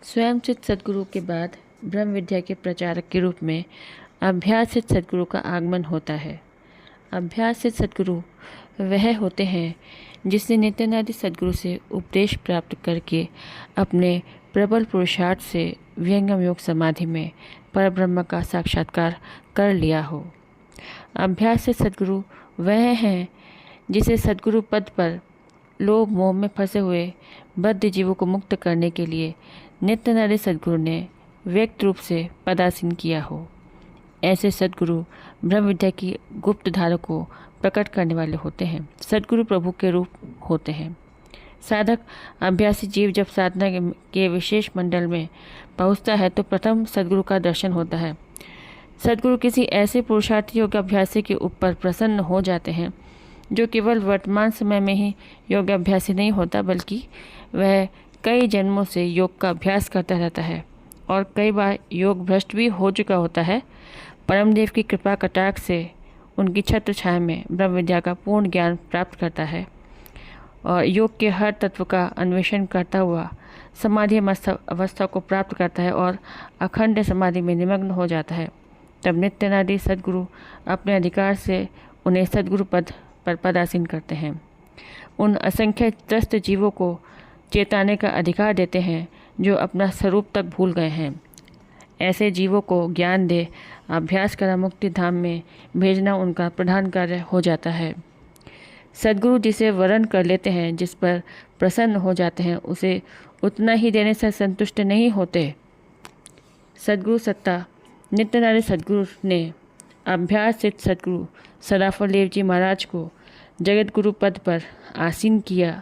स्वयंसिद्ध सद्गुरु के बाद ब्रह्म विद्या के प्रचारक के रूप में अभ्यासित सद्गुरु का आगमन होता है। अभ्यासित सद्गुरु वह होते हैं जिसने नित्यानंद सद्गुरु से उपदेश प्राप्त करके अपने प्रबल पुरुषार्थ से विहंगम योग समाधि में परब्रह्म का साक्षात्कार कर लिया हो। अभ्यासित सद्गुरु वह हैं जिसे सद्गुरु पद पर लोभ मोह में फंसे हुए बद्ध जीवों को मुक्त करने के लिए नित्यानंद सद्गुरु ने व्यक्त रूप से पदासीन किया हो। ऐसे सद्गुरु ब्रह्म विद्या की गुप्त धारा को प्रकट करने वाले होते हैं। सद्गुरु प्रभु के रूप होते हैं। साधक अभ्यासी जीव जब साधना के विशेष मंडल में पहुंचता है तो प्रथम सद्गुरु का दर्शन होता है। सद्गुरु किसी ऐसे पुरुषार्थी योग अभ्यासी के ऊपर प्रसन्न हो जाते हैं जो केवल वर्तमान समय में ही योग अभ्यासी नहीं होता, बल्कि वह कई जन्मों से योग का अभ्यास करता रहता है और कई बार योग भ्रष्ट भी हो चुका होता है। परमदेव की कृपा कटाक्ष से उनकी छत्र छाया में ब्रह्म विद्या का पूर्ण ज्ञान प्राप्त करता है और योग के हर तत्व का अन्वेषण करता हुआ समाधि अवस्था को प्राप्त करता है और अखंड समाधि में निमग्न हो जाता है। तब नित्यानंद सद्गुरु अपने अधिकार से उन्हें सद्गुरु पद पर पदासीन करते हैं। उन असंख्य त्रस्त जीवों को चेताने का अधिकार देते हैं जो अपना स्वरूप तक भूल गए हैं। ऐसे जीवों को ज्ञान दे अभ्यास करा मुक्ति धाम में भेजना उनका प्रधान कार्य हो जाता है। सद्गुरु जिसे वरण कर लेते हैं, जिस पर प्रसन्न हो जाते हैं, उसे उतना ही देने से संतुष्ट नहीं होते। सद्गुरु सत्ता नित्यानंद सद्गुरु ने अभ्यासित सद्गुरु सदाफल जी महाराज को जगत गुरु पद पर आसीन किया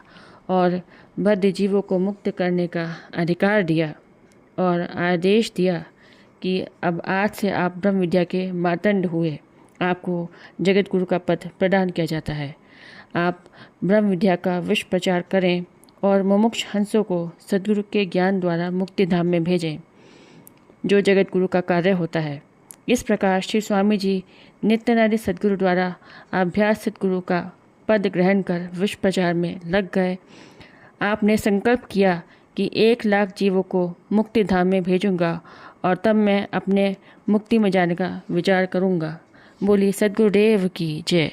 और बद्ध जीवों को मुक्त करने का अधिकार दिया और आदेश दिया कि अब आज से आप ब्रह्म विद्या के मातंड हुए। आपको जगत गुरु का पद प्रदान किया जाता है। आप ब्रह्म विद्या का विश्व प्रचार करें और मुमुक्ष हंसों को सद्गुरु के ज्ञान द्वारा मुक्ति धाम में भेजें, जो जगत गुरु का कार्य होता है। इस प्रकार श्री स्वामी जी नित्यानंद सद्गुरु द्वारा अभ्यास सद्गुरु का पद ग्रहण कर विश्व प्रचार में लग गए। आपने संकल्प किया कि 1,00,000 जीवों को मुक्ति धाम में भेजूंगा और तब मैं अपने मुक्ति में जाने का विचार करूंगा। बोलिए सद्गुरुदेव की जय।